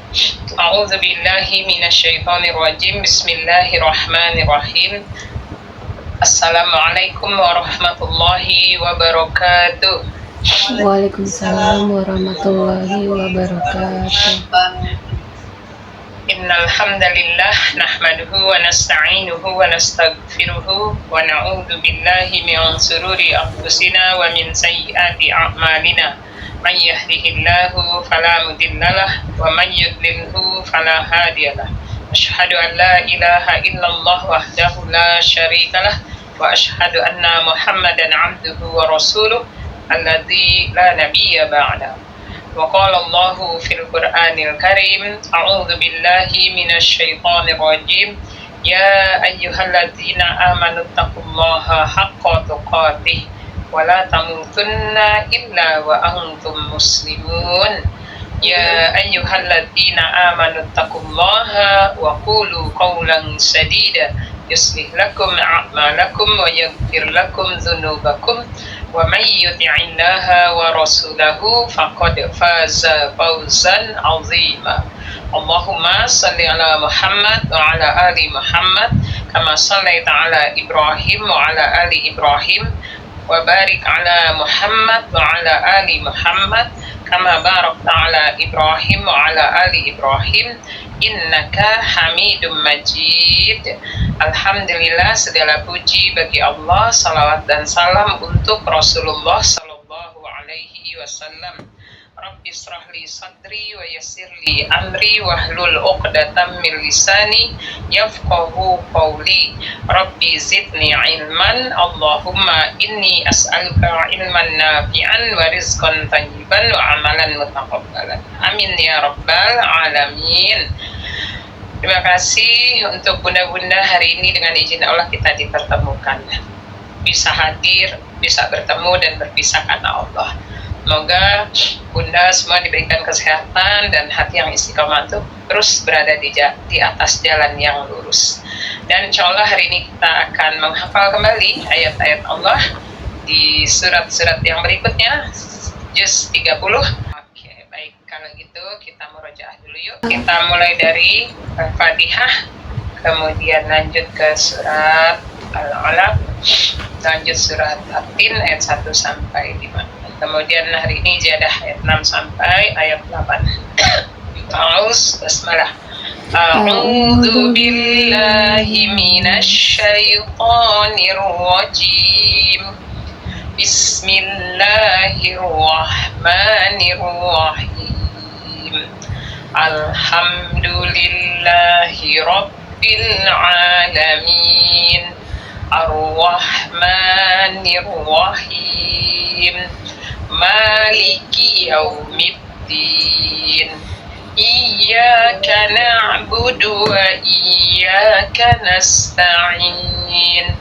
A'udzu billahi minasyaitonir rajim. Bismillahirrahmanirrahim. Assalamualaikum warahmatullahi wabarakatuh. Waalaikumsalam warahmatullahi wabarakatuh. Innal hamdalillah nahmaduhu wa nasta'inuhu wa nastaghfiruhu wa na'udzu billahi min shururi anfusina wa min sayyiati a'malina. Man yahdihillahu fala mudhillalah wa man yudlilhu fala hadiyalah. Asyhadu an la ilaha illallah wahdahu la syarikalah wa asyhadu anna Muhammadan 'abduhu wa rasuluh alladzi la nabiyya ba'da. Wa qala Allahu fil Qur'anil Karim, a'udzu billahi minasyaitonir rajim. Ya ayyuhalladzina amanu taqullaha haqqa tuqatih wa la tamutunna illa wa antum muslimun. Ya ayyuhalladzina amanu taqullaha wa qulu qawlan sadida yuslih lakum a'malakum wa yaghfir lakum dzunubakum wa may yuti'illaha wa rasulahu faqad faza fawzan 'azima. Allahumma shalli ala Muhammad wa ala ali Muhammad kama shallaita ala Ibrahim wa ala ali Ibrahim wa barik ala Muhammad wa ala ali Muhammad kama barakta ala Ibrahim wa ala ali Ibrahim innaka Hamidum Majid. Alhamdulillah, segala puji bagi Allah, salawat dan salam untuk Rasulullah sallallahu alaihi wasallam. Rabbi shrahli sadri wa yassirli amri wahlul 'uqdatam min lisani yafqahu qawli. Rabbi zidni ilman. Allahumma inni as'aluka ilman nafi'an wa rizqan thayyiban wa amalan mutaqabbalan. Amin ya rabbal alamin. Terima kasih untuk bunda-bunda hari ini, dengan izin Allah kita dipertemukan, bisa hadir, bisa bertemu dan berpisah karena Allah. Semoga bunda semua diberikan kesehatan dan hati yang istiqomah untuk terus berada di atas jalan yang lurus. Dan insya Allah hari ini kita akan menghafal kembali ayat-ayat Allah di surat-surat yang berikutnya, juz 30. Oke, baik, kalau gitu kita murojaah dulu yuk. Kita mulai dari Al-Fatihah, kemudian lanjut ke surat Al-Alaq, lanjut surat At-Tin ayat 1 sampai 5. Kemudian hari ini ziyadah ayat 6 sampai ayat 8. Ta'awuz, basmalah. A'udzu billahi minasy syaithanir rajim. Bismillahirrahmanirrahim. Alhamdulillahi rabbil alamin. Ar-Rahmanir Rahim. Maliki yaumiddin. Iyyaka na'budu wa iyyaka nasta'in.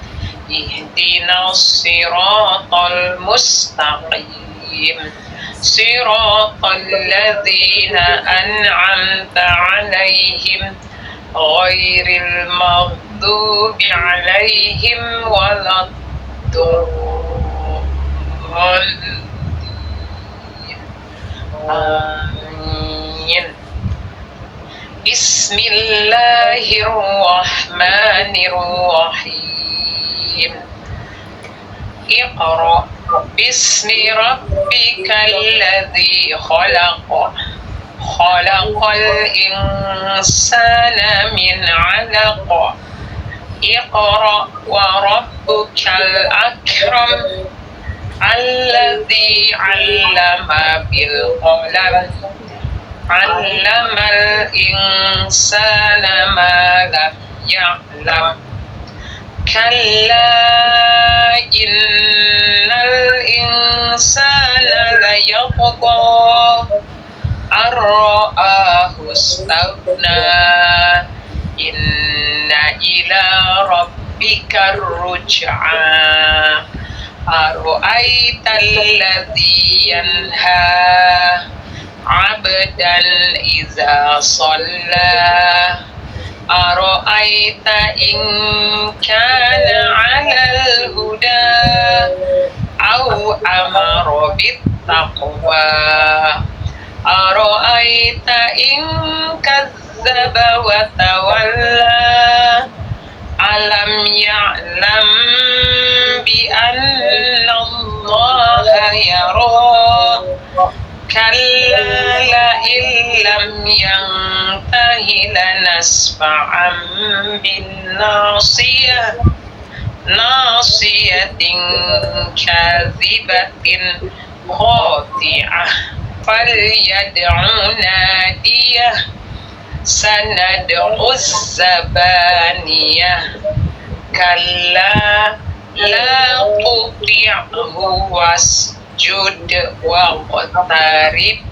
Ihdinas siratal mustaqim. Siratal ladzina an'amta 'alaihim ghairil maghdubi 'alaihim waladdallin. Amin. Bismillahirrahmanirrahim. Iqra bismi rabbikal ladzi khalaq. Khalaqal insana min 'alaq. Iqra wa rabbukal akram. Alladzi 'allama bil qalam. 'Allamal insana ma lam ya'lam. Kalla innal insana layatgha ar-ra'ahu istaghna. Inna ila rabbika ruj'a. Ara'aital ladzi yanha 'abdan idza shalla. Ara'aita in kana 'alal huda aw amara bit taqwa. Ara'aita araita in kadzdzaba wa tawalla alam ya'lam bi anna Allaha yara kalla la illam yantahi lanasfa'an bin nasiyatin kadhibatin khati'ah falyad'u nadiyah sanad'u zabaniyah kalla la tuti'hu wasjud waqtarib.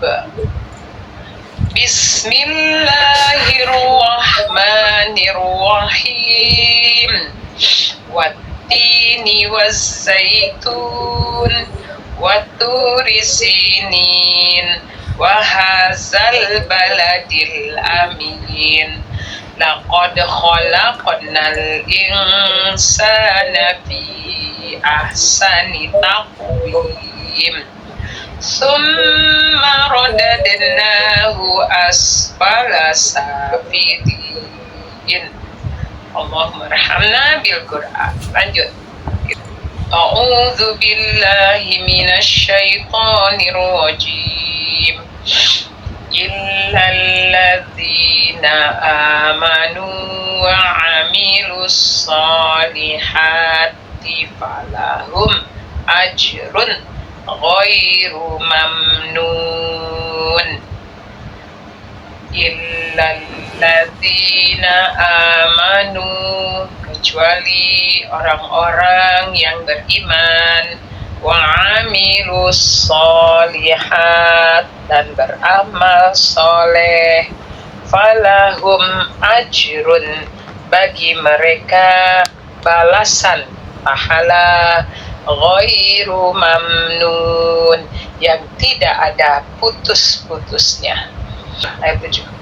Bismillahirrahmanirrahim. Wattini wazzaitun watturi sinin wa hadzal baladil amin. Laqad khalaqnal insana fi ahsani taqwim. Summa radadnahu asfala safilin. Allahumma arhamna bil Qur'an. Lanjut. A'udzu billahi minasy syaithanir rajim. Illal ladzina amanu wa 'amilus solihati falahum ajrun ghairu mamnun. Illal ladzina amanu, kecuali orang-orang yang beriman, wa amilus solihat, dan beramal soleh, falahum ajrun, bagi mereka balasan pahala, ghairu mamnun, yang tidak ada putus-putusnya. Ayat 7.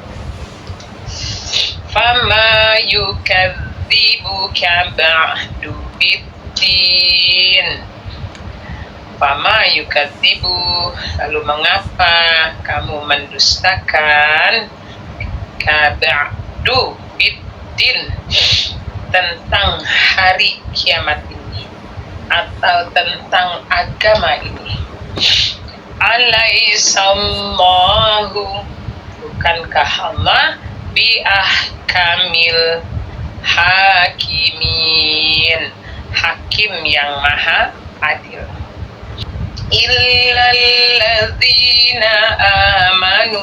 Fama yukadzibuka ba'du biddin. Fama yukadzibu, lalu mengapa kamu mendustakan kaba'du biddin, tentang hari kiamat ini atau tentang agama ini. Alaihissallahu, bukankah Allah biahkamil hakimin, hakim yang maha adil. Illal ladzina amanu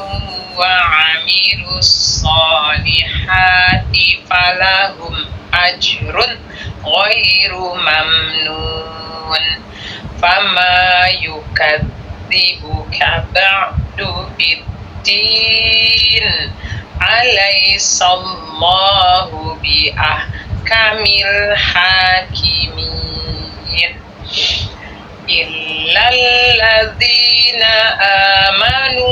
wa 'amilus solihati falahum ajrun ghairu mamnun. Fama yukadzibuka ba'du biddin. Alaihissallahu biahkamil hakimin. Illal ladzina amanu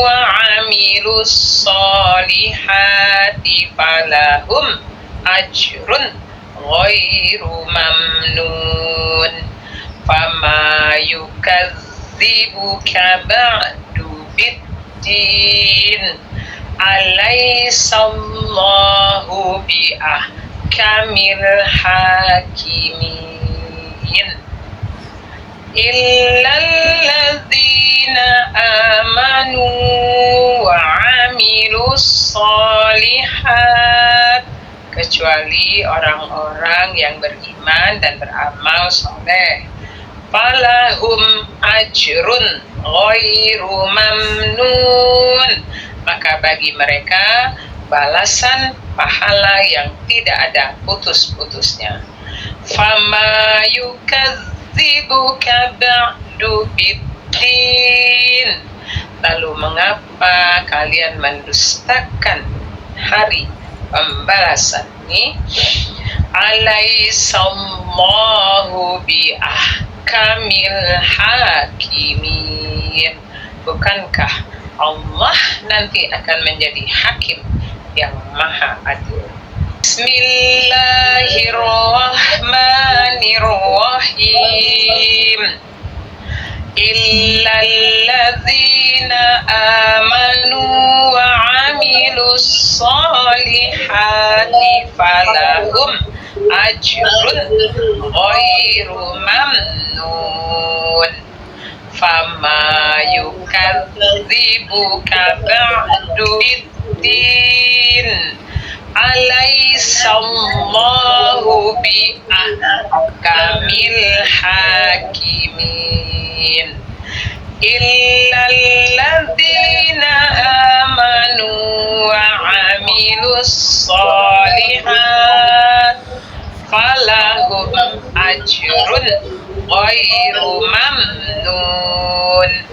wa 'amilus solihati falahum ajrun ghairu mamnun. Fama yukadzibuka ba'du biddin. Alaihissallahu biahkamil hakimin. Illal ladzina amanu wa 'amilus solihat, kecuali orang-orang yang beriman dan beramal soleh, falahum ajrun ghairu mamnun, maka bagi mereka balasan pahala yang tidak ada putus-putusnya. Fama yukadzibuka ba'du biddin, lalu mengapa kalian mendustakan hari pembalasan ini? Alaihissallahu biahkamil hakimin, bukankah Allah nanti akan menjadi hakim yang maha adil. Bismillahirrahmanirrahim. illalladzina amanu wa amilus solihati falahum ajrun ghairu mamnun fama yukadzibuka ba'du biddin alaisallahu bi'ahkamil hakimin illalladzina amanu wa amilus solihat falahum ajrun ghairu mamnun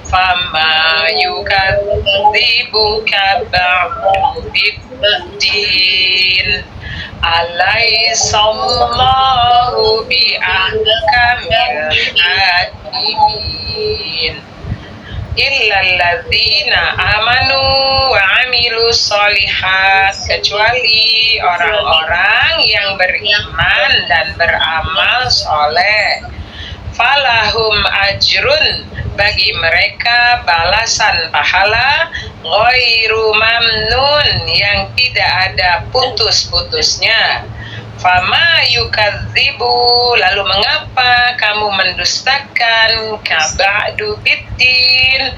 fama yukadzibuka ba'du biddin alaisallahu bi'ahkamil hakimin illalladzina amanu wa amilu solihat, kecuali orang-orang yang beriman dan beramal soleh, falahum ajrun, bagi mereka balasan pahala, ghairu mamnun, yang tidak ada putus-putusnya. Fama yukadzibu, lalu mengapa kamu mendustakan kaba'du biddin,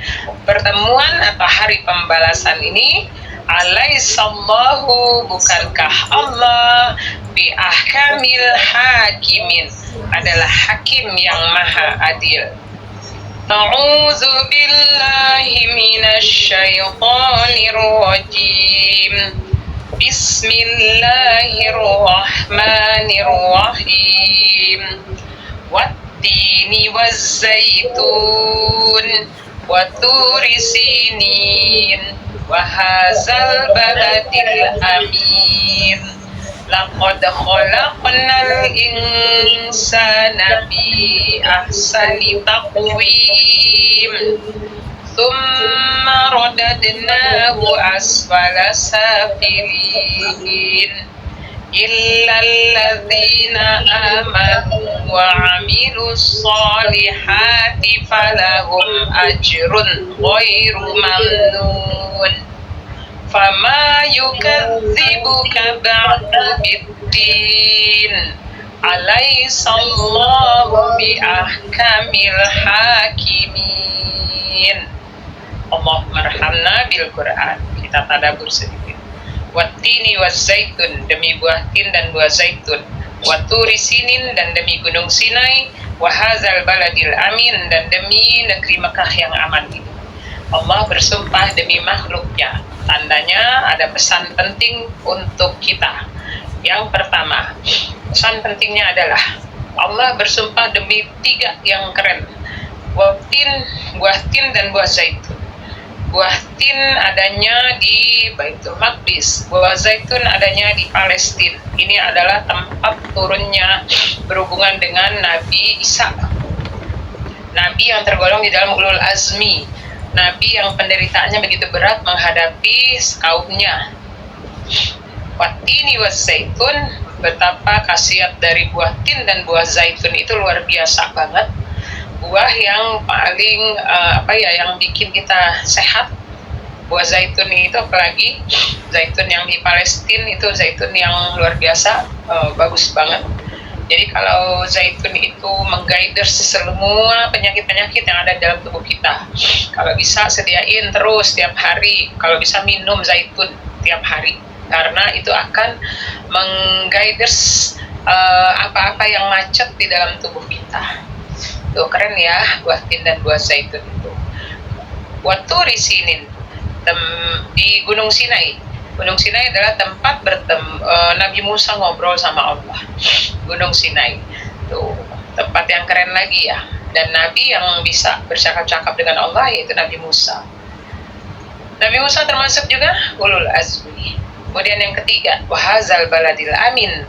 pertemuan atau hari pembalasan ini? Alaisallahu, bukankah Allah bi'ahkamil hakimin, adalah hakim yang maha adil. A'udzu billahi minasyaitonir rajim. Bismillahirrahmanirrahim. Wattini wazzaitun wa turi sinin wa hadzal baladil amin. Laqad khalaqnal insana fi ahsani taqwim. Tsumma radadnahu asfala safilin illalladzina amanu wa amilus solihati falahum ajrun ghairu mamnun fama yukadzibuka ba'du biddin alaisallahu bi'ahkamil hakimin. Allahumma arhamna bil Quran. Kita tadabbur sedikit. Wattini wazzaitun, demi buah tin dan buah zaitun. Waturi sinin, dan demi gunung Sinai. Wahazal baladil amin, dan demi negeri Mekah yang aman ini. Allah bersumpah demi makhluknya. Tandanya ada pesan penting untuk kita. Yang pertama, pesan pentingnya adalah Allah bersumpah demi 3 yang keren. Buah tin dan buah zaitun. Buah tin adanya di Baitul Maqdis, buah zaitun adanya di Palestina. Ini adalah tempat turunnya berhubungan dengan Nabi Isa, Nabi yang tergolong di dalam ulul azmi, Nabi yang penderitaannya begitu berat menghadapi kaumnya. Wattini wazzaitun, betapa khasiat dari buah tin dan buah zaitun itu luar biasa banget. Buah yang paling yang bikin kita sehat. Buah zaitun itu, apalagi zaitun yang di Palestina itu zaitun yang luar biasa, bagus banget. Jadi kalau zaitun itu mengguiders semua penyakit-penyakit yang ada dalam tubuh kita. Kalau bisa sediain terus tiap hari, kalau bisa minum zaitun tiap hari, karena itu akan mengguiders apa-apa yang macet di dalam tubuh kita. Tuh keren ya, buah tin dan buah zaitun itu. Waturi sinin, di Gunung Sinai. Gunung Sinai adalah tempat Nabi Musa ngobrol sama Allah. Gunung Sinai, tuh tempat yang keren lagi ya. Dan Nabi yang bisa bercakap-cakap dengan Allah yaitu Nabi Musa. Nabi Musa termasuk juga ulul azmi. Kemudian yang ketiga, wahazal baladil amin,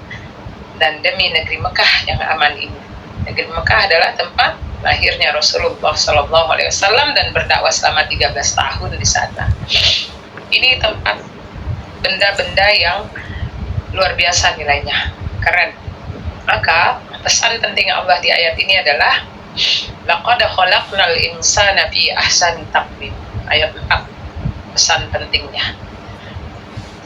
dan demi negeri Mekah yang aman ini. Negeri Mekah adalah tempat lahirnya Rasulullah SAW dan berdakwah selama 13 tahun di sana. Ini tempat benda-benda yang luar biasa nilainya, keren. Maka pesan penting Allah di ayat ini adalah Laqad khalaqnal insana fi ahsani taqwim. Ayat 4, pesan pentingnya.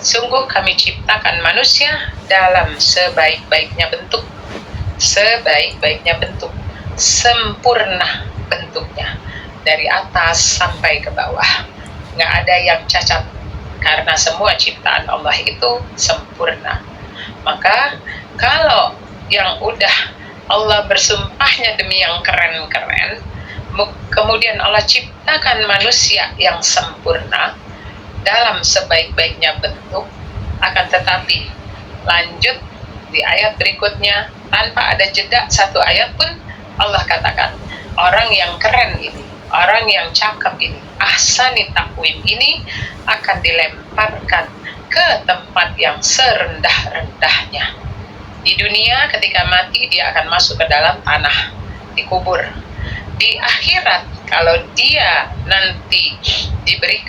Sungguh kami ciptakan manusia dalam sebaik-baiknya bentuk. Sebaik-baiknya bentuk. Sempurna bentuknya. Dari atas sampai ke bawah. Nggak ada yang cacat. Karena semua ciptaan Allah itu sempurna. Maka kalau yang udah Allah bersumpahnya demi yang keren-keren, kemudian Allah ciptakan manusia yang sempurna dalam sebaik-baiknya bentuk, akan tetapi lanjut di ayat berikutnya, tanpa ada jeda satu ayat pun Allah katakan, orang yang keren ini, orang yang cakep ini, ahsani taqwim ini akan dilemparkan ke tempat yang serendah-rendahnya. Di dunia ketika mati dia akan masuk ke dalam tanah, dikubur. Di akhirat kalau dia nanti diberi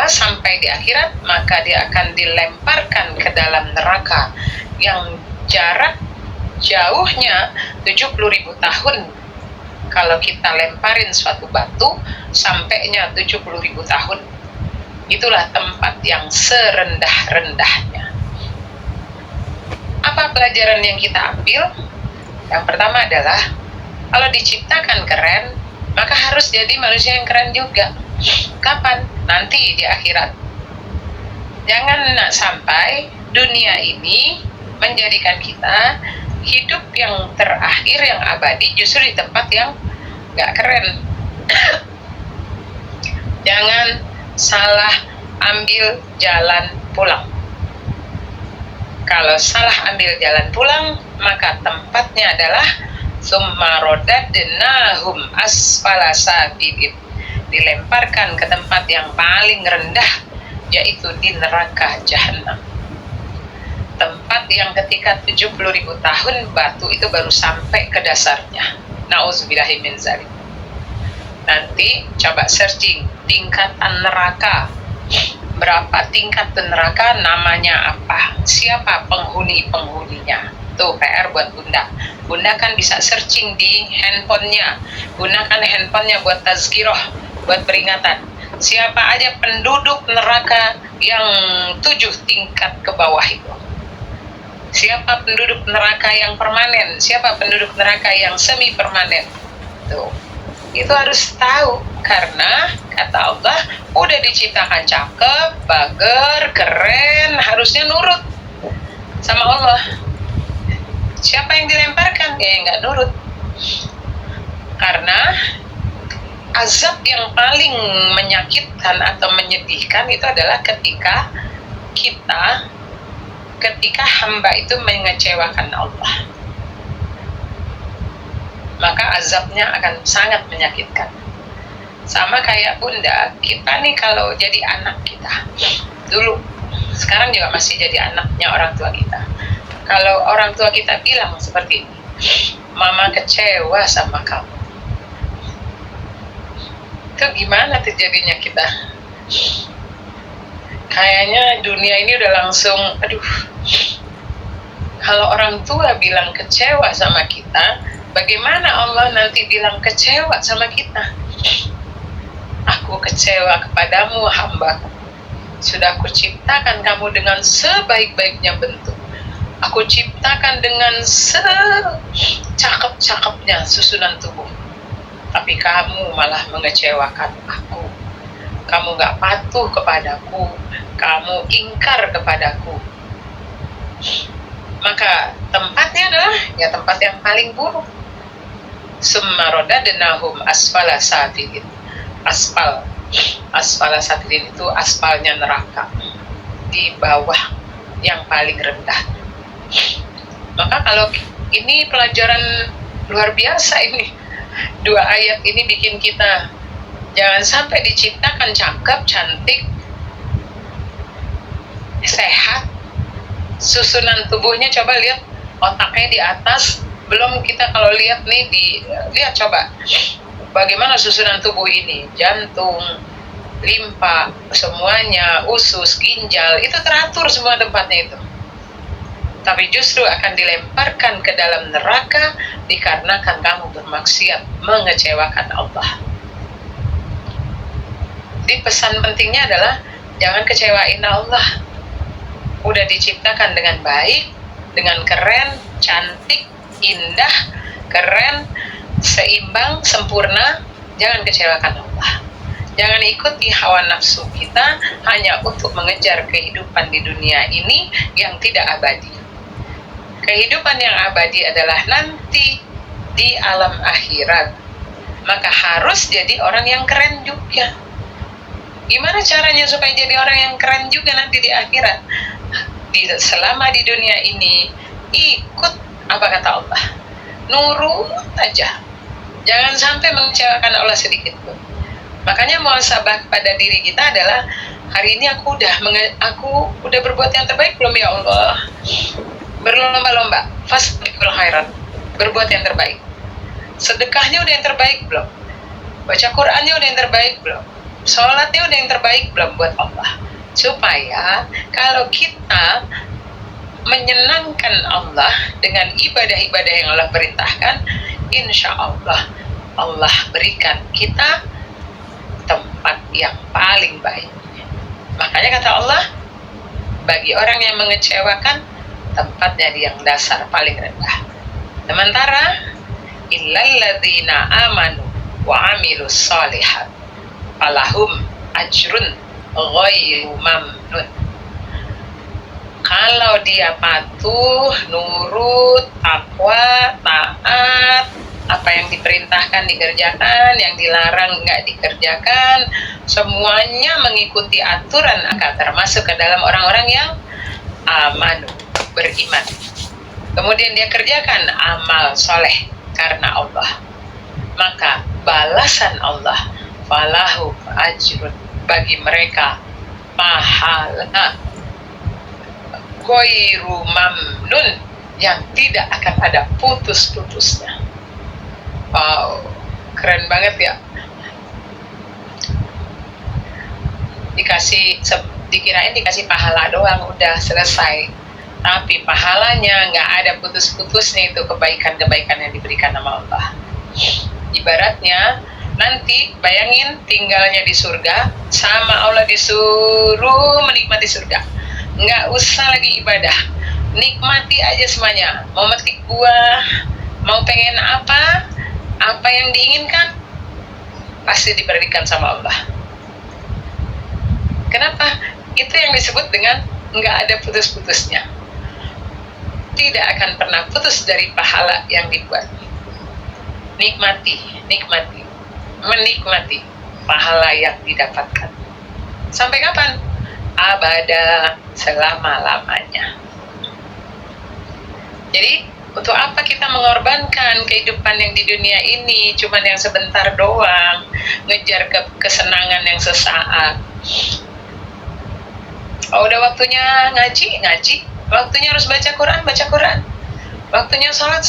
sampai di akhirat, maka dia akan dilemparkan ke dalam neraka yang jarak jauhnya 70.000 tahun. Kalau kita lemparin suatu batu, sampainya 70.000 tahun. Itulah tempat yang serendah-rendahnya. Apa pelajaran yang kita ambil? Yang pertama adalah, kalau diciptakan keren, maka harus jadi manusia yang keren juga. Kapan? Nanti di akhirat. Jangan sampai dunia ini menjadikan kita hidup yang terakhir, yang abadi, justru di tempat yang gak keren. Jangan salah ambil jalan pulang. Kalau salah ambil jalan pulang, maka tempatnya adalah summa rodadnahum asfala safilin, dilemparkan ke tempat yang paling rendah, yaitu di neraka jahanam. Tempat yang ketika 70.000 tahun batu itu baru sampai ke dasarnya. Nauzubillahi min dzalik. Nanti coba searching tingkatan neraka. Berapa tingkat neraka, namanya apa, siapa penghuni-penghuninya. Tuh PR buat Bunda. Bunda kan bisa searching di handphonenya. Gunakan handphonenya buat tazkirah, buat peringatan. Siapa aja penduduk neraka yang 7 tingkat ke bawah itu. Siapa penduduk neraka yang permanen, siapa penduduk neraka yang semi permanen. Tuh. Itu harus tahu, karena kata Allah udah diciptakan cakep, bager, keren, harusnya nurut sama Allah. Siapa yang dilemparkan? Ya yang nggak nurut. Karena azab yang paling menyakitkan atau menyedihkan itu adalah ketika hamba itu mengecewakan Allah. Maka azabnya akan sangat menyakitkan. Sama kayak Bunda, kita nih kalau jadi anak kita dulu, sekarang juga masih jadi anaknya orang tua kita. Kalau orang tua kita bilang seperti ini, mama kecewa sama kamu, itu gimana terjadinya kita? Kayaknya dunia ini udah langsung, aduh. Kalau orang tua bilang kecewa sama kita, bagaimana Allah nanti bilang kecewa sama kita? Aku kecewa kepadamu, hambaku. Sudah aku ciptakan kamu dengan sebaik-baiknya bentuk. Aku ciptakan dengan secakep-cakepnya susunan tubuh. Tapi kamu malah mengecewakan aku. Kamu gak patuh kepadaku. Kamu ingkar kepadaku. Maka tempatnya adalah ya tempat yang paling buruk. Summa rodadnahum asfala safilin. Asfala safilin itu aspalnya neraka, di bawah yang paling rendah. Maka kalau ini pelajaran luar biasa ini, 2 ayat ini bikin kita jangan sampai diciptakan cakep, cantik, sehat, susunan tubuhnya coba lihat, otaknya di atas. Belum kita kalau lihat nih, lihat coba bagaimana susunan tubuh ini, jantung, limpa, semuanya, usus, ginjal, itu teratur semua tempatnya itu. tapi justru akan dilemparkan ke dalam neraka dikarenakan kamu bermaksiat, mengecewakan Allah. Jadi pesan pentingnya adalah jangan kecewain Allah. Udah diciptakan dengan baik, dengan keren, cantik, indah, keren, seimbang, sempurna. Jangan kecewakan Allah. Jangan ikuti hawa nafsu kita hanya untuk mengejar kehidupan di dunia ini yang tidak abadi. Kehidupan yang abadi adalah nanti di alam akhirat. Maka harus jadi orang yang keren juga. Gimana caranya supaya jadi orang yang keren juga nanti di akhirat? Selama di dunia ini, ikut apa kata Allah. Nurut aja. Jangan sampai mengecewakan Allah sedikit pun. Makanya muhasabah pada diri kita adalah, hari ini aku udah berbuat yang terbaik belum ya Allah? Berlomba-lomba, fastabiqul khairat, berbuat yang terbaik. Sedekahnya udah yang terbaik belum? Baca Qur'annya udah yang terbaik belum? Sholatnya udah yang terbaik belum buat Allah? Supaya kalau kita menyenangkan Allah dengan ibadah-ibadah yang Allah perintahkan, insya Allah Allah berikan kita tempat yang paling baik. Makanya kata Allah, bagi orang yang mengecewakan, tempatnya di yang dasar paling rendah. Sementara illalladzina amanu wa amilus sholihat falahum ajrun ghairu mamnun. Kalau dia patuh, nurut, takwa, taat, apa yang diperintahkan dikerjakan, yang dilarang nggak dikerjakan, semuanya mengikuti aturan akan termasuk ke dalam orang-orang yang amanu, beriman. Kemudian dia kerjakan amal soleh karena Allah, maka balasan Allah falahu ajrun, bagi mereka pahala ghairu mamnun, yang tidak akan ada putus-putusnya. Wow, keren banget ya. Dikirain dikasih pahala doang udah selesai, tapi pahalanya nggak ada putus-putusnya. Itu kebaikan-kebaikan yang diberikan sama Allah. Ibaratnya nanti bayangin tinggalnya di surga, sama Allah disuruh menikmati surga, nggak usah lagi ibadah, nikmati aja semuanya. Mau metik buah, mau pengen apa yang diinginkan pasti diberikan sama Allah. Kenapa? Itu yang disebut dengan nggak ada putus-putusnya. Tidak akan pernah putus dari pahala yang dibuat. Nikmati, menikmati pahala yang didapatkan. Sampai kapan? Abada, selama-lamanya. Jadi, untuk apa kita mengorbankan kehidupan yang di dunia ini cuman yang sebentar doang, ngejar kesenangan yang sesaat? Oh, udah waktunya ngaji, waktunya harus baca Quran, waktunya sholat,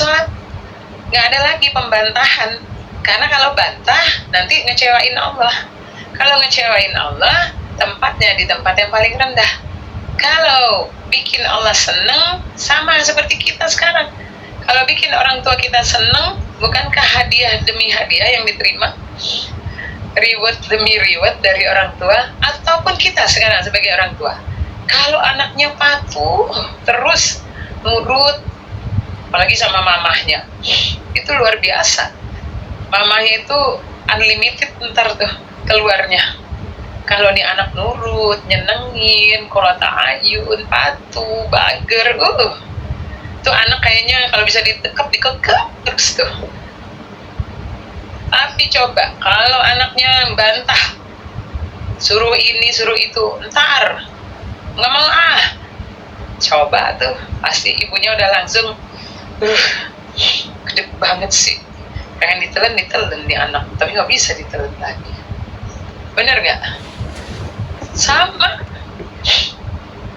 nggak ada lagi pembantahan. Karena kalau bantah nanti ngecewain Allah. Kalau ngecewain Allah, tempatnya di tempat yang paling rendah. Kalau bikin Allah seneng, sama seperti kita sekarang. Kalau bikin orang tua kita seneng, bukankah hadiah demi hadiah yang diterima? Reward demi reward dari orang tua, ataupun kita sekarang sebagai orang tua. Kalau anaknya patuh, terus nurut, apalagi sama mamahnya, itu luar biasa. Mamahnya itu unlimited ntar tuh keluarnya. Kalau nih anak nurut, nyenengin, kolota ayun, patuh, bager, tuh anak kayaknya kalau bisa dikekep terus tuh. Tapi coba kalau anaknya bantah, suruh ini suruh itu, ntar nggak mau coba tuh pasti ibunya udah langsung gede banget sih, pengen ditelen nih anak, tapi nggak bisa ditelen lagi. Bener nggak? Sama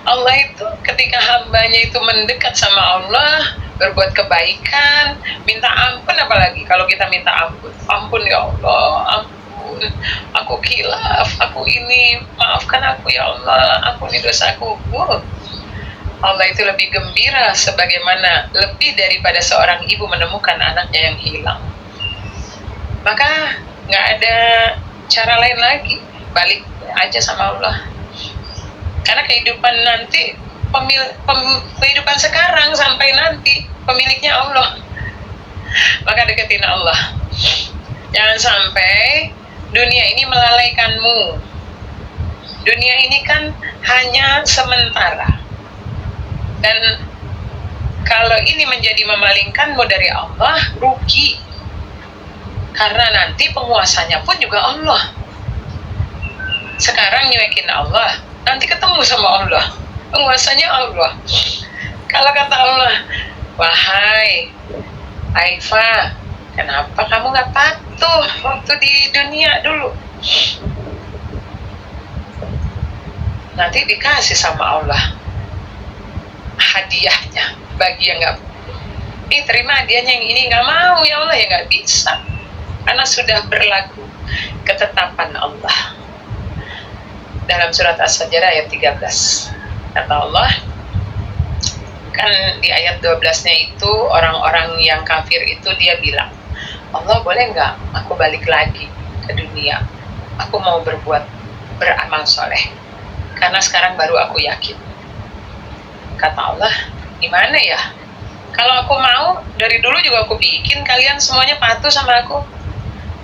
Allah itu ketika hambanya itu mendekat sama Allah, berbuat kebaikan, minta ampun, apalagi kalau kita minta ampun ya Allah, ampun, aku khilaf, aku ini, maafkan aku ya Allah, aku ini dosaku. Allah itu lebih gembira sebagaimana lebih daripada seorang ibu menemukan anaknya yang hilang. Maka nggak ada cara lain lagi, balik aja sama Allah. Karena kehidupan nanti, kehidupan sekarang sampai nanti pemiliknya Allah. Maka deketin Allah. Jangan sampai dunia ini melalaikanmu. Dunia ini kan hanya sementara. Dan kalau ini menjadi memalingkanmu dari Allah, rugi. Karena nanti penguasanya pun juga Allah. Sekarang nyuekin Allah, nanti ketemu sama Allah. Penguasanya Allah. Kalau kata Allah, wahai Aifa, kenapa kamu gak patuh waktu di dunia dulu? Nanti dikasih sama Allah hadiahnya. Bagi yang gak, terima hadiahnya yang ini, gak mau ya Allah, ya gak bisa. Karena sudah berlaku ketetapan Allah. Dalam surat As-Sajdah ayat 13 kata Allah, kan di ayat 12-nya itu orang-orang yang kafir itu dia bilang, Allah boleh nggak aku balik lagi ke dunia, aku mau beramal soleh karena sekarang baru aku yakin. Kata Allah, gimana ya, kalau aku mau dari dulu juga aku bikin kalian semuanya patuh sama aku,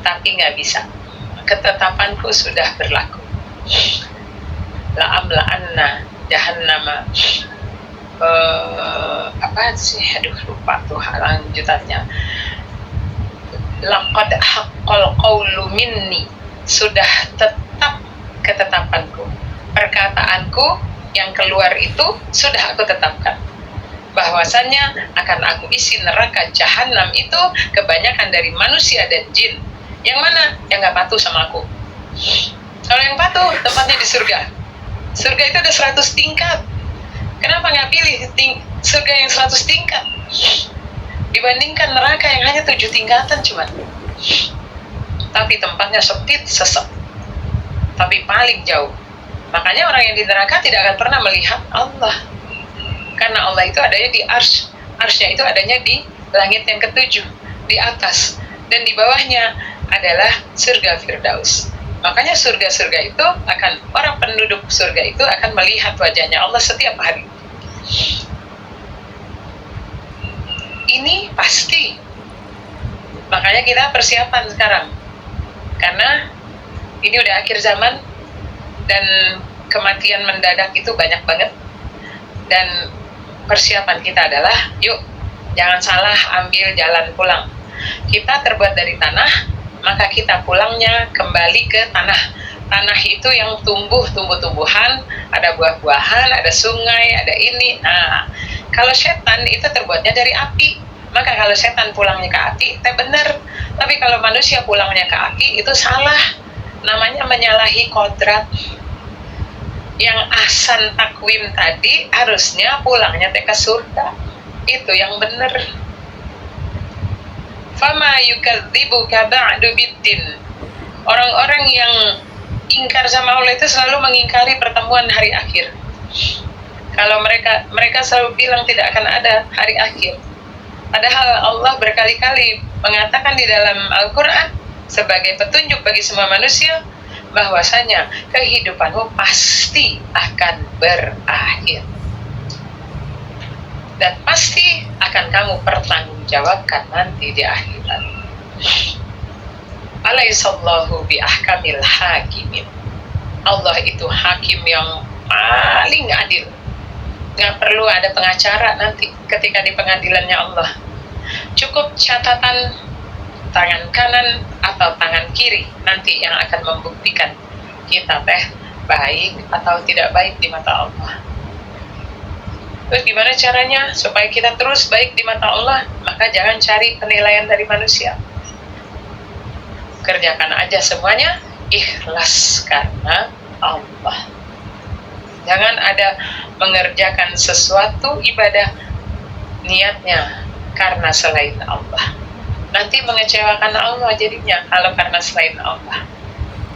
tapi nggak bisa, ketetapanku sudah berlaku. La'amla'anna jahannama, apa sih, lupa tuh lanjutannya. Laqad haqqal qawlu minni, sudah tetap ketetapanku, perkataanku yang keluar itu sudah aku tetapkan, bahwasannya akan aku isi neraka jahanam itu kebanyakan dari manusia dan jin. Yang mana? Yang gak patuh sama aku. Kalau yang patuh, tempatnya di surga. Surga itu ada 100 tingkat. Kenapa nggak pilih surga yang 100 tingkat dibandingkan neraka yang hanya 7 tingkatan cuman? Tapi tempatnya sempit, sesek, tapi paling jauh. Makanya orang yang di neraka tidak akan pernah melihat Allah, karena Allah itu adanya di arsy. Arsy-nya itu adanya di langit yang ke-7, di atas, dan di bawahnya adalah surga Firdaus. Makanya surga-surga itu akan, orang penduduk surga itu akan melihat wajahnya Allah setiap hari. Ini pasti. Makanya kita persiapan sekarang. Karena ini udah akhir zaman dan kematian mendadak itu banyak banget. Dan persiapan kita adalah, yuk jangan salah ambil jalan pulang. Kita terbuat dari tanah, maka kita pulangnya kembali ke tanah. Tanah itu yang tumbuh-tumbuhan, ada buah-buahan, ada sungai, ada ini. Nah, kalau setan itu terbuatnya dari api, maka kalau setan pulangnya ke api, itu benar. Tapi kalau manusia pulangnya ke api, itu salah. Namanya menyalahi kodrat. Yang ahsan takwim tadi harusnya pulangnya ke surga. Itu yang benar. Fama yukadzibuka ba'du biddin. Orang-orang yang ingkar sama Allah itu selalu mengingkari pertemuan hari akhir. Kalau mereka selalu bilang tidak akan ada hari akhir. Padahal Allah berkali-kali mengatakan di dalam Al-Quran sebagai petunjuk bagi semua manusia, bahwasanya kehidupanmu pasti akan berakhir. Dan pasti akan kamu pertanggungjawabkan nanti di akhirat. Alaihissallahu biahkamil hakimin. Allah itu hakim yang paling adil. Nggak perlu ada pengacara nanti ketika di pengadilannya Allah. Cukup catatan tangan kanan atau tangan kiri nanti yang akan membuktikan kita baik atau tidak baik di mata Allah. Terus gimana caranya supaya kita terus baik di mata Allah? Maka jangan cari penilaian dari manusia. Kerjakan aja semuanya ikhlas karena Allah. Jangan ada mengerjakan sesuatu ibadah niatnya karena selain Allah. Nanti mengecewakan Allah jadinya kalau karena selain Allah.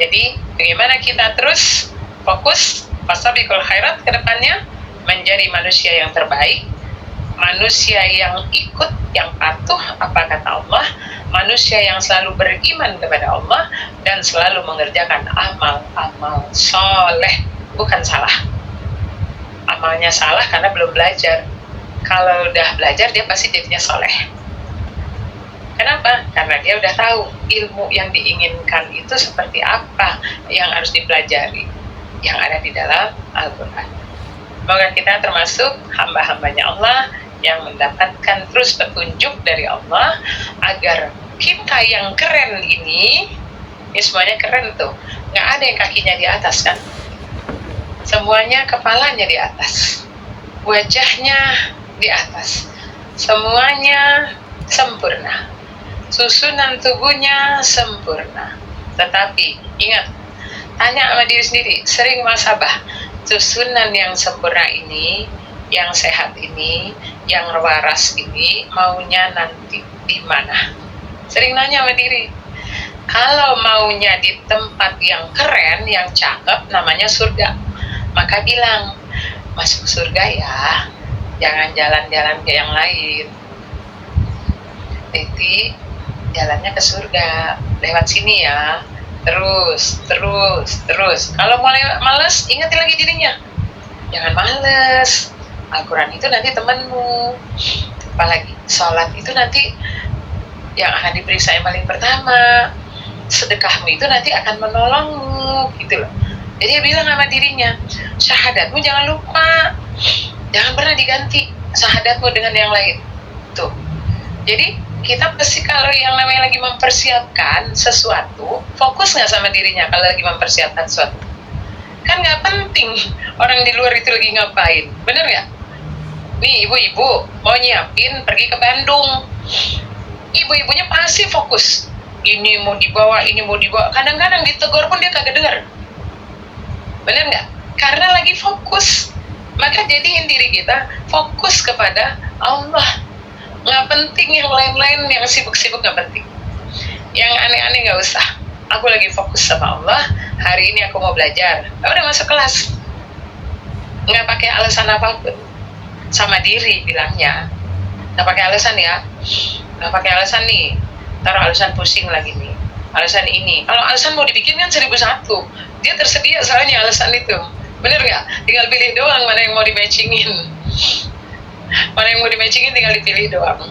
Jadi bagaimana kita terus fokus fasabiqul khairat ke depannya, menjadi manusia yang terbaik, manusia yang ikut, yang patuh apa kata Allah, manusia yang selalu beriman kepada Allah dan selalu mengerjakan amal-amal soleh, bukan salah. Amalnya salah karena belum belajar. Kalau udah belajar dia pasti jadinya soleh. Kenapa? Karena dia udah tahu ilmu yang diinginkan itu seperti apa yang harus dipelajari, yang ada di dalam Al-Quran. Semoga kita termasuk hamba-hambanya Allah yang mendapatkan terus petunjuk dari Allah, agar kita yang keren ini semuanya keren tuh, nggak ada yang kakinya di atas kan, semuanya kepalanya di atas, wajahnya di atas, semuanya sempurna, susunan tubuhnya sempurna. Tetapi ingat, tanya sama diri sendiri, sering muhasabah, susunan yang sempurna ini, yang sehat ini, yang waras ini, maunya nanti di mana? Sering nanya sama diri. Kalau maunya di tempat yang keren, yang cakep, namanya surga, maka bilang, masuk surga ya, jangan jalan-jalan ke yang lain. Jadi jalannya ke surga, lewat sini ya, terus. Kalau mulai males, ingetin lagi dirinya, jangan males. Al-Quran itu nanti temanmu, apalagi sholat itu nanti yang akan diperiksa yang paling pertama, sedekahmu itu nanti akan menolongmu, gitu loh. Jadi dia bilang sama dirinya, syahadatmu jangan lupa, jangan pernah diganti syahadatmu dengan yang lain. Tuh. Jadi kita pasti kalau yang namanya lagi mempersiapkan sesuatu, fokus nggak sama dirinya kalau lagi mempersiapkan sesuatu? Kan nggak penting orang di luar itu lagi ngapain, bener nggak? Nih ibu-ibu mau nyiapin pergi ke Bandung, ibu-ibunya pasti fokus, ini mau dibawa, kadang-kadang ditegur pun dia kagak dengar, bener nggak? Karena lagi fokus. Maka jadiin diri kita fokus kepada Allah, nggak penting yang lain-lain, yang sibuk-sibuk nggak penting, yang aneh-aneh nggak usah. Aku lagi fokus sama Allah, hari ini aku mau belajar, udah masuk kelas, nggak pakai alasan apapun, sama diri bilangnya, nggak pakai alasan ya, nggak pakai alasan nih, taruh alasan pusing lagi nih, alasan ini. Kalau alasan mau dibikin kan 1001, dia tersedia soalnya alasan itu, bener nggak? Tinggal pilih doang mana yang mau di-matchingin, tinggal dipilih doang.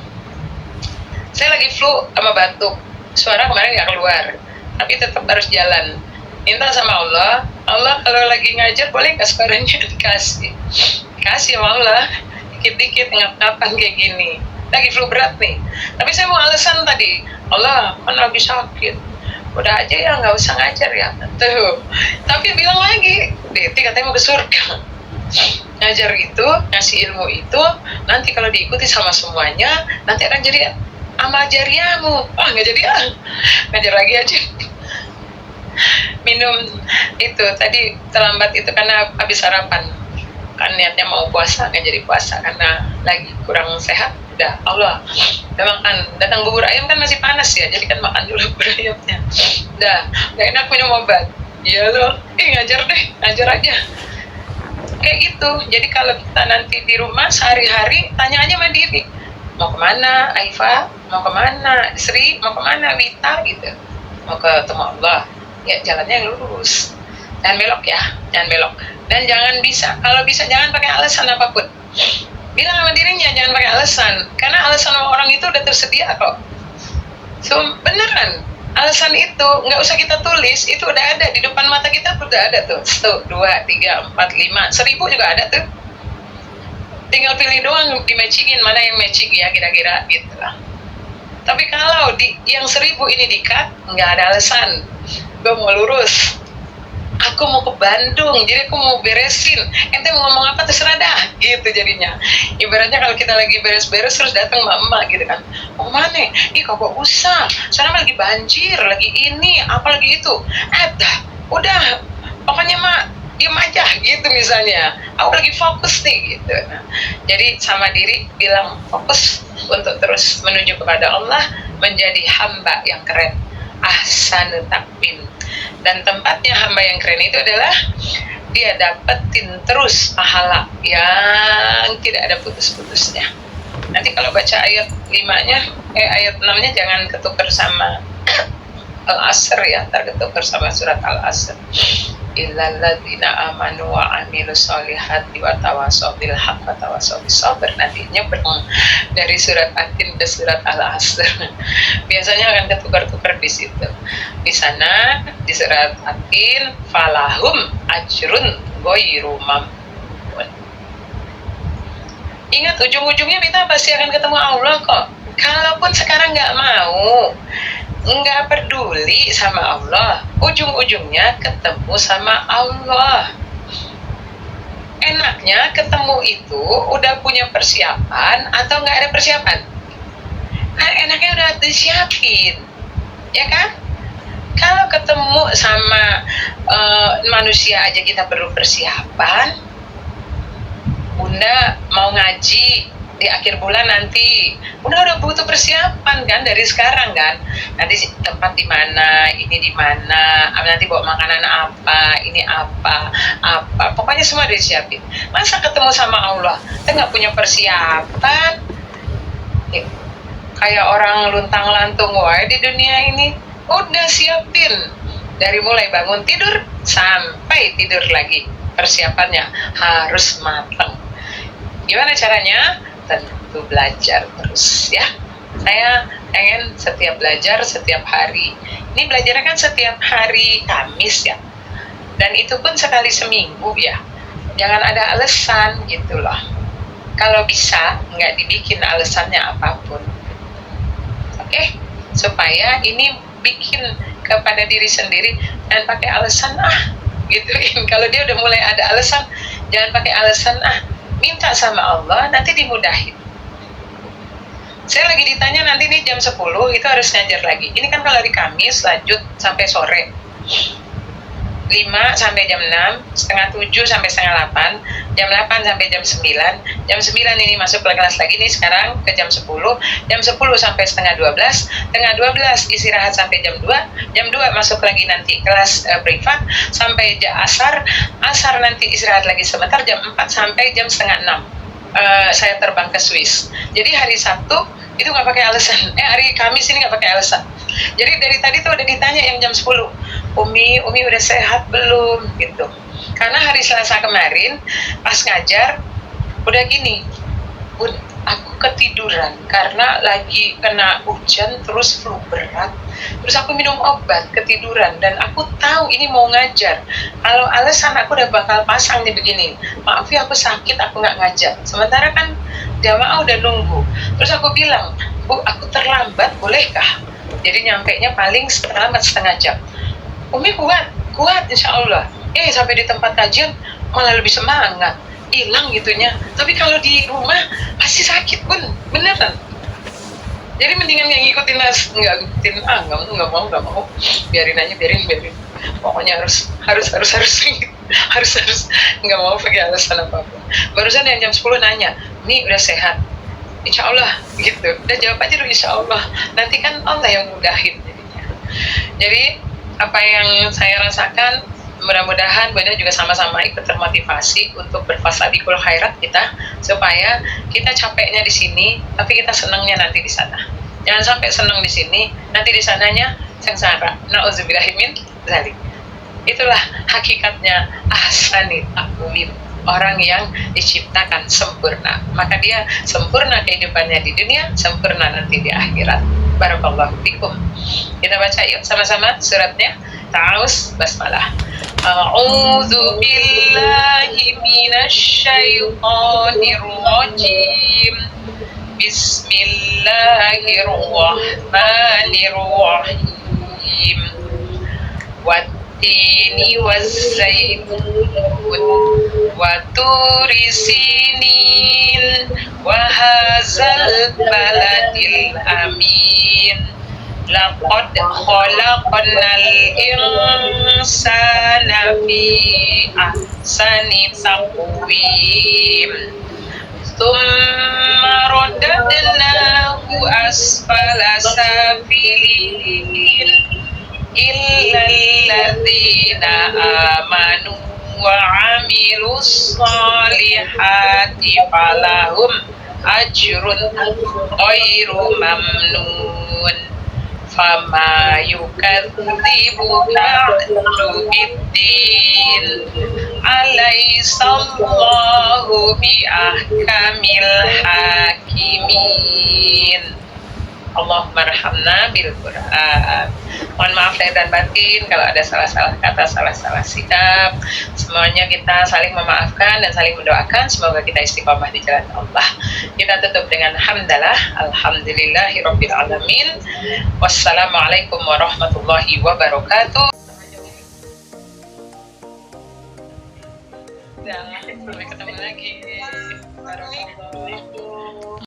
Saya lagi flu sama batuk, suara kemarin nggak keluar, tapi tetap harus jalan. Minta sama Allah, Allah kalau lagi ngajar boleh nggak suaranya dikasih? Kasih sama Allah, dikit-dikit ngap-ngapan kayak gini. Lagi flu berat nih, tapi saya mau alasan tadi, Allah kan lagi sakit, udah aja ya nggak usah ngajar ya. Tuh, tapi bilang lagi, Deti katanya mau ke surga. Ngajar itu, ngasih ilmu itu, nanti kalau diikuti sama semuanya, nanti akan jadi amal jariahmu. Nggak jadi ngajar lagi aja. Minum itu tadi terlambat itu karena habis sarapan, kan niatnya mau puasa nggak jadi puasa karena lagi kurang sehat. Udah Allah udah makan, datang bubur ayam kan masih panas ya, jadi kan makan dulu bubur ayamnya. Udah enak minum obat. Iya loh, ngajar aja kayak gitu. Jadi kalau kita nanti di rumah sehari-hari, tanya aja sama diri, mau kemana Aifa, mau kemana Sri, mau kemana Wita gitu, mau ketemu Allah ya, jalannya yang lurus, jangan belok ya, jangan belok. Dan kalau bisa jangan pakai alasan apapun, bilang sama dirinya jangan pakai alasan, karena alasan orang itu udah tersedia kok. So beneran, alasan itu nggak usah kita tulis, itu udah ada di depan mata kita, udah ada tuh, 1, 2, 3, 4, 5, 1000 juga ada tuh. Tinggal pilih doang, di-matchingin mana yang matching ya kira-kira gitu lah. Tapi kalau yang 1000 ini di-cut, nggak ada alasan. Gue mau lurus, aku mau ke Bandung, jadi aku mau beresin, ente mau ngomong apa terserah dah, gitu jadinya. Ibaratnya kalau kita lagi beres-beres terus datang mama gitu kan, mau mana? Kagak usah, sana lagi banjir, lagi ini, apa lagi itu. Udah, pokoknya mak diam aja gitu misalnya, aku lagi fokus nih gitu. Nah, jadi sama diri bilang fokus untuk terus menuju kepada Allah, menjadi hamba yang keren, ahsanu taqwim. Dan tempatnya hamba yang keren itu adalah dia dapetin terus pahala yang tidak ada putus-putusnya. Nanti kalau baca ayat 5-nya, ayat 6-nya jangan ketukar sama Al-Asr ya, terketukar sama surat Al-Asr. Illal ladzina amanu wa amilus solihati wa tawasaw bil haqq wa tawasaw bis sabr. Nantinya dari surat Atin ke surat Al-Asr. Biasanya akan ketukar-tukar di situ. Di sana di surat Atin falahum ajrun ghairu mamnun. Ingat, ujung-ujungnya kita pasti akan ketemu Allah kok. Kalaupun sekarang nggak mau, nggak peduli sama Allah, ujung-ujungnya ketemu sama Allah. Enaknya ketemu itu udah punya persiapan atau nggak ada persiapan? Kan enaknya udah disiapin, ya kan? Kalau ketemu sama manusia aja kita perlu persiapan. Bunda mau ngaji di akhir bulan nanti, udah butuh persiapan kan dari sekarang kan. Nanti tempat di mana, ini di mana, nanti bawa makanan apa, ini apa, pokoknya semua udah disiapin. Masa ketemu sama Allah kita nggak punya persiapan? Kayak orang luntang-lantung wae di dunia ini. Udah siapin dari mulai bangun tidur sampai tidur lagi, persiapannya harus matang. Gimana caranya? Tentu belajar terus ya. Saya pengen setiap belajar setiap hari. Ini belajarnya kan setiap hari Kamis ya, dan itu pun sekali seminggu ya. Jangan ada alasan gitu loh. Kalau bisa nggak dibikin alasannya apapun. Oke? Supaya ini bikin kepada diri sendiri dan pakai alasan gituin. Kalau dia udah mulai ada alasan, jangan pakai alasan minta sama Allah, nanti dimudahin. Saya lagi ditanya nanti nih jam 10 itu harus ngajar lagi. Ini kan kalau hari Kamis lanjut sampai sore, 5 sampai jam 6, setengah 7 sampai setengah 8, jam 8 sampai jam 9, jam 9 ini masuk ke kelas lagi nih sekarang ke jam 10, jam 10 sampai setengah 12, setengah 12 istirahat sampai jam 2, jam 2 masuk lagi nanti kelas privat sampai asar nanti istirahat lagi sebentar, jam 4 sampai jam setengah 6 saya terbang ke Swiss. Jadi hari Sabtu itu nggak pakai alasan, hari Kamis ini nggak pakai alasan. Jadi dari tadi tuh udah ditanya yang jam 10, Umi udah sehat belum gitu. Karena hari Selasa kemarin pas ngajar udah gini, Bun, aku ketiduran karena lagi kena hujan terus flu berat. Terus aku minum obat ketiduran dan aku tahu ini mau ngajar. Kalau alasan aku udah bakal pasang nih begini, maaf ya aku sakit aku nggak ngajar. Sementara kan jamaah udah nunggu. Terus aku bilang, Bu aku terlambat bolehkah? Jadi nyampainya paling terlambat setengah jam. Umi kuat insya Allah. Sampai di tempat kajian malah lebih semangat, hilang gitunya. Tapi kalau di rumah pasti sakit Bun, beneran. Jadi mendingan nggak ngikutin nggak mau, biarin aja. Pokoknya harus nggak mau pakai alasan apapun. Barusan yang jam 10 nanya, ini udah sehat? Insya Allah gitu. Udah jawab aja dulu insya Allah. Nanti kan Allah yang mudahin jadinya. Jadi apa yang saya rasakan, mudah-mudahan Bunda juga sama-sama ikut termotivasi untuk berfasadikul khairat kita, supaya kita capeknya di sini tapi kita senangnya nanti di sana. Jangan sampai senang di sini nanti di sananya sengsara. Nauzubillahimin dzalik. Itulah hakikatnya ahsani taqwim, orang yang diciptakan sempurna, maka dia sempurna kehidupannya di dunia, sempurna nanti di akhirat. Barakallahu fikum. Kita baca yuk sama-sama suratnya. Ta'awuz basmalah. A'udzu billahi minasyaitonir rajim. Bismillahirrahmanirrahim. Wattini wazzaitun wa turi sinin wa hadzal baladil amin. Laqad khalaqnal insana fi ahsani taqwim. Tsumma radadnahu asfala safilin illa alladhina amanu wa amilus solihati falahum ajrun ghairu mamnun. Fama yukadzibuka biddin alaihissallahu biahkamil hakimin. Allahumma rahamna bil Qur'an. Mohon maaf lahir dan batin kalau ada salah-salah kata, salah-salah sikap. Semuanya kita saling memaafkan dan saling mendoakan. Semoga kita istiqomah di jalan Allah. Kita tutup dengan hamdalah. Alhamdulillahirabbil alamin. Wassalamualaikum warahmatullahi wabarakatuh. Sampai ketemu lagi. Barakallahu.